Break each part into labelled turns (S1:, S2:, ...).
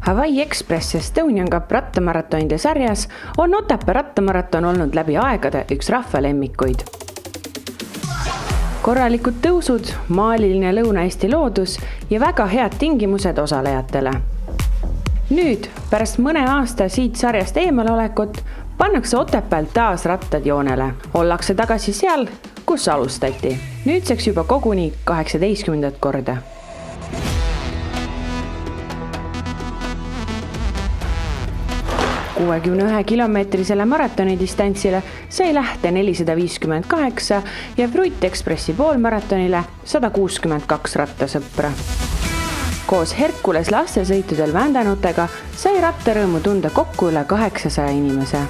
S1: Hawaii Express Estonian Cup rattamaratonide sarjas on Otepää rattamaraton olnud läbi aegade üks rahvalemmikuid. Korralikud tõusud, maaliline Lõuna-Eesti loodus ja väga head tingimused osalejatele. Nüüd, pärast mõne aasta siit sarjast eemalolekut, pannakse Otepäält taas rattad joonele. Ollakse tagasi seal, kus alustati. Nüüdseks juba koguni 18. korda. kilomeetrisele maratonidistantsile sai lähte 458 ja Fruit Expressi poolmaratonile 162 rattasõpra. Koos Herkules lastesõitudel vändanutega sai rattarõõmu tunda kokku üle 800 inimese.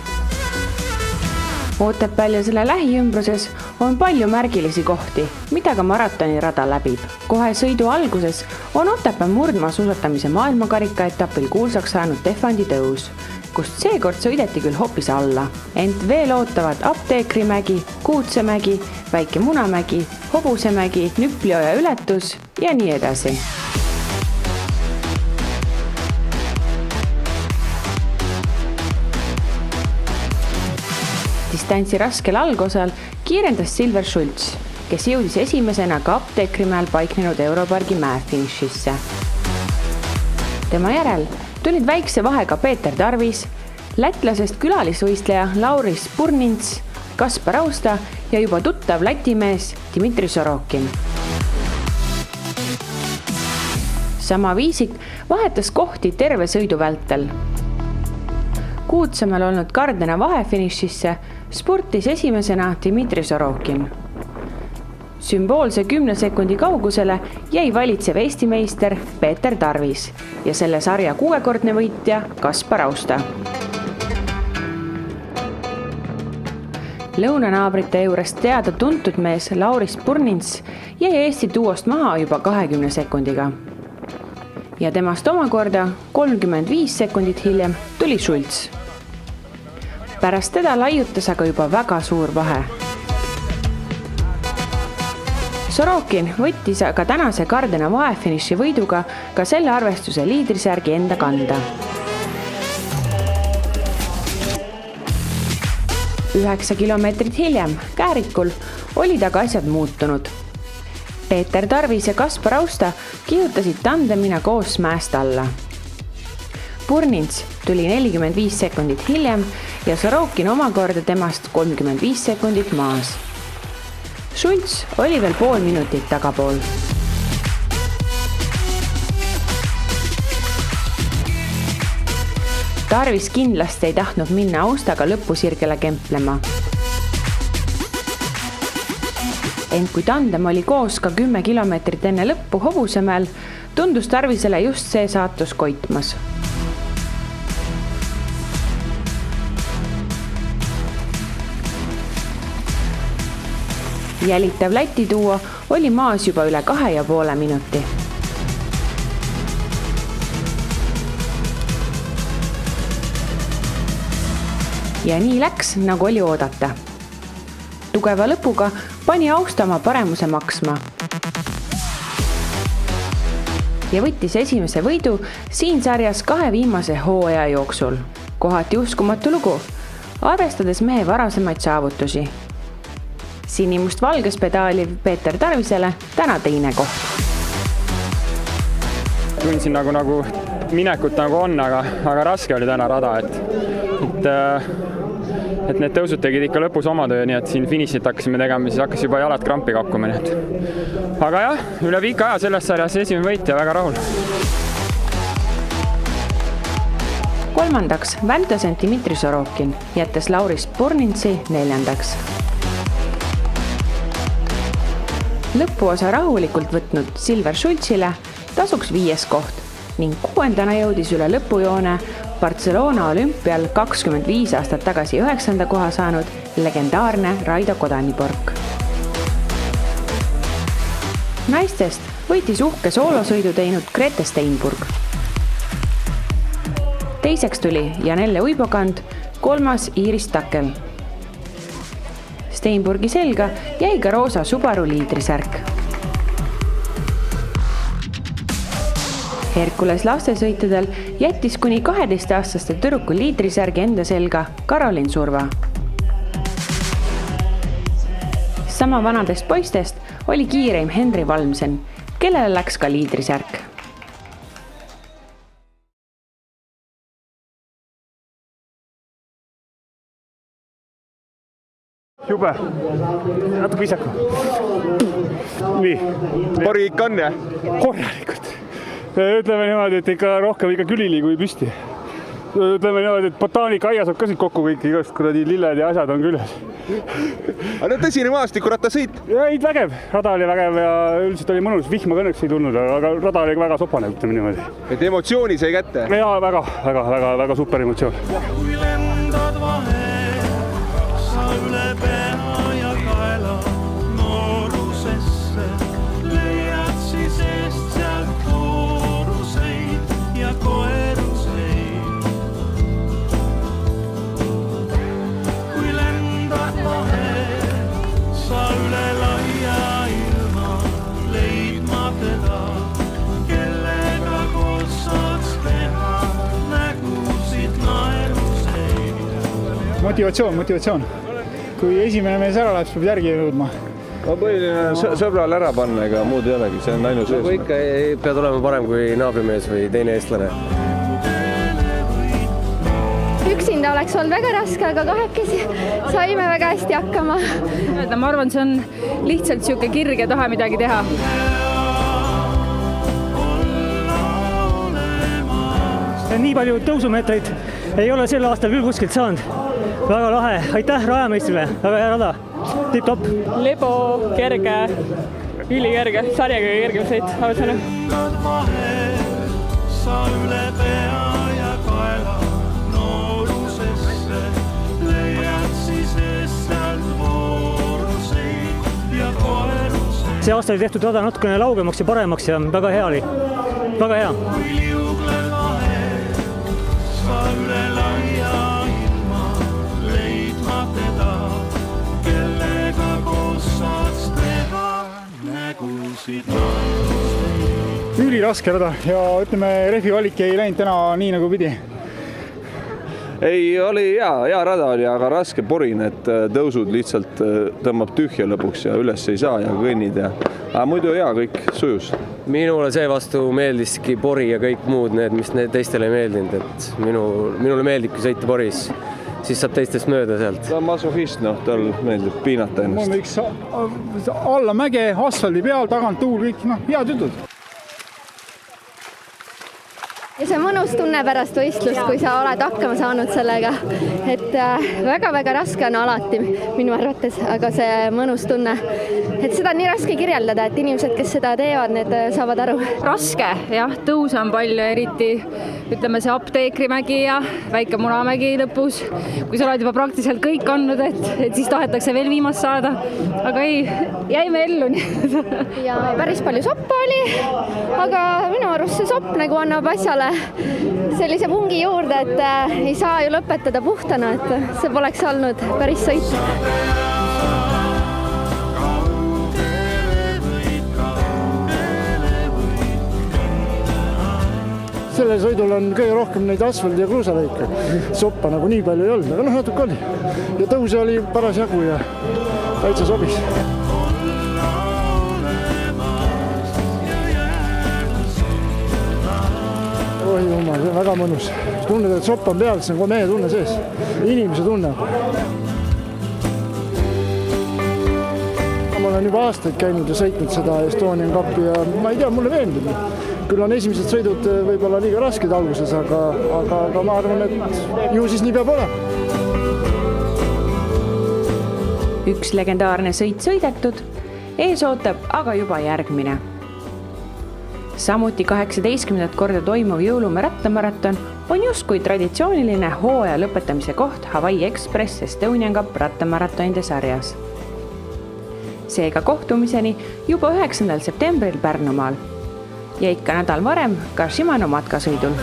S1: Otepääl ja selle lähiümbruses on palju märgilisi kohti, mida ka maratonirada läbib. Kohe sõidu alguses on Otepää murdmaasuusatamise maailmakarikaetapil kuulsaks saanud Tehvandi tõus, kust seekord sõideti küll hoopis alla. Ent veel ootavad Apteekrimägi, Kuutsemägi, Väike Munamägi, Hobusemägi, Nüplioja ületus ja nii edasi. Distantsi raskel algosal kiirendas Silver Schultz, kes jõudis esimesena ka Apteekrimäel paiknenud Europargi mäefinišisse. Tema järel tulid väikse vahega Peeter Tarvis, lätlasest külalisvõistleja Lauris Purnints, Kaspar Austa ja juba tuttav latimees Dmitri Sorokin. Sama viisik vahetas kohti terve sõidu vältel. Kuutsemäel olnud Kardena vahefinišisse spurtis esimesena Dmitri Sorokin. Sümboolse 10 sekundi kaugusele jäi valitsev eestimeister Peeter Tarvis ja selle sarja 6-kordne võitja Kaspar Austa. Lõunanaabrite juurest teada tuntud mees Lauris Purnints jäi Eesti duost maha juba 20 sekundiga. Ja temast omakorda 35 sekundit hiljem tuli Schultz. Pärast teda laiutas aga juba väga suur vahe. Sorokin võttis aga tänase Kardena vahefiniši võiduga ka selle arvestuse liidrisärgi enda kanda. 9 kilomeetrit hiljem Käärikul olid aga asjad muutunud. Peeter Tarvis ja Kaspar Austa kihutasid tandemina koos mäest alla. Purnints tuli 45 sekundit hiljem ja Sorokin omakorda temast 35 sekundit maas. Schultz oli veel pool minutit tagapool. Tarvis kindlasti ei tahtnud minna Austaga lõpusirgele kemplema. Ent kui tandem oli koos ka 10 kilomeetrit enne lõppu Hobusemäel, tundus Tarvisele just see saatus koitmas. Jälitav Läti duo oli maas juba üle 2,5 minuti. Ja nii läks, nagu oli oodata. Tugeva lõpuga pani Austa oma paremuse maksma ja võttis esimese võidu siin sarjas 2 viimase hooaja jooksul. Kohati uskumatu lugu, arvestades mehe varasemaid saavutusi. Sinimust valges pedaaliv Peeter Tarvisele täna teine koht.
S2: Tundsin nagu minekut nagu on, aga raske oli täna rada, et need tõusud tegid ikka lõpus oma töö, nii et siin finišit hakkasime tegema, siis hakkas juba jalad krampi kakkuma. Aga jah, üle pika aja selles sarjas esimene võit ja väga rahul.
S1: Kolmandaks väntas Dmitri Sorokin, jättes Lauris Purnintsi 4. Lõpuosa rahulikult võtnud Silver Schultzile tasuks 5. koht ning 6. jõudis üle lõpujoone Barcelona olümpial 25 aastat tagasi 9. koha saanud legendaarne Raido Kodanipork. Naistest võitis uhke soolosõidu teinud Grete Steinburg. Teiseks tuli Janelle Uibokand, 3. Iiris Takel. Steinburgi selga jäi ka roosa Subaru liidrisärk. Herkules lastesõitudel jättis kuni 12-aastaste tüdruku liitrisärgi enda selga Karolin Surva. Sama vanadest poistest oli kiireim Henri Valmsen, kellele läks ka liitrisärk.
S3: Jube, natuke visaku. Nii.
S4: Pori ikka on, jah?
S3: Korralikult. Ütleme niimoodi, et ikka rohkem ikka külili kui püsti. Ütleme niimoodi, et botaanika aias on ka siit kokku kõik igast kuradi lilled ja asjad on küljes.
S4: Aga tõsine maastikurattasõit.
S3: Ja ei, vägev. Rada oli vägev ja üldiselt oli mõnus. Vihma kõnneks ei tulnud, aga rada oli väga sopane, ütleme niimoodi.
S4: Et emotsiooni sai kätte?
S3: Ja väga super emotsioon.
S5: Kui lendad vahel, sa üle pea ja kaela noorusesse, leiad siis eest sealt tooruseid ja koeruseid. Kui lendad vahel, sa üle laia ilma, leidma teda, kellega koos saaks teha nägusid naeruseid.
S3: Motivatsioon. Kui esimene mees ära läheb, siis peab järgi jõudma.
S4: Põhiline sõbrale ära panna, ega muud ei olegi, see on ainus eesmärk.
S6: Ikka ei pea tulema parem kui naabrimees või teine eestlane.
S7: Üksinda oleks olnud väga raske, aga kahekesi saime väga hästi hakkama.
S8: Ma arvan, see on lihtsalt siuke kirg ja taha midagi teha.
S9: Nii palju tõusumeetreid ei ole sel aastal küll kuskilt saanud. Väga lahe. Aitäh rajameistrile. Väga hea rada. Tipp-topp.
S8: Lebo, kerge, ülikerge, sarjaga kergem sõit, ausõna.
S5: Sa üle pea ja kaela noorusesse, leiad siis eest sealt vooruseid ja koeruseid.
S9: See aasta oli tehtud rada natukene laugemaks ja paremaks ja väga hea oli. Väga hea.
S5: Kui liugled vahel, sa üle laia ilma, leidma teda, kellega koos saaks teha nägusid naeruseid.
S3: Üliraske rada ja ütleme, rehvi valik ei läinud täna nii nagu pidi.
S4: Ei, oli hea rada oli, aga raske porin, et tõusud lihtsalt tõmbab tühja lõpuks ja üles ei saa ja kõnnid ja... Aga muidu hea, kõik sujus.
S6: Minule seevastu meeldiski pori ja kõik muud need, mis teistele ei meeldinud, et minule meeldibki sõita poris, siis saab teistest mööda sealt.
S4: Ta on masohist, tal meeldib piinata ennast.
S3: Mul võiks alla mäge, asfaldi peal, tagant tuul, kõik, head jutud.
S7: Ja see mõnus tunne pärast võistlust, kui sa oled hakkama saanud sellega, et väga-väga raske on alati minu arvates, aga see mõnus tunne, et seda on nii raske kirjeldada, et inimesed, kes seda teevad, need saavad aru.
S8: Raske, jah, tõuse on palju, eriti ütleme see Apteekrimägi ja Väike Munamägi lõpus, kui sa oled juba praktiliselt kõik andnud, et siis tahetakse veel viimast saada, aga ei, jäime ellu.
S7: Ja päris palju soppa oli, aga minu arust see sopp nagu annab asjale sellise pungi juurde, et ei saa ju lõpetada puhtana, et see poleks olnud päris sõit.
S3: Sellel sõidul on kõige rohkem neid asfaldi ja kruusalõike. Soppa nagu nii palju ei olnud, aga natuke oli. Ja tõuse oli paras jagu ja täitsa sobis. Oi jumal, see on väga mõnus. Tunned, et sopp on peal, see on meie tunne sees. Inimese tunne. Ma olen juba aastaid käinud ja sõitnud seda Estonian Cupi ja ma ei tea, mulle meeldib. Küll on esimesed sõidud võib-olla liiga rasked alguses, aga ma arvan, et ju siis nii peab olema.
S1: Üks legendaarne sõit sõidetud, ees ootab aga juba järgmine. Samuti 18. korda toimuv jõulume rattamaraton on justkui traditsiooniline hooaja lõpetamise koht Hawaii Express Estonian Cup rattamaratonide sarjas. Seega kohtumiseni juba 9. septembril Pärnumaal ja ikka nädal varem ka Shimano matkasõidul.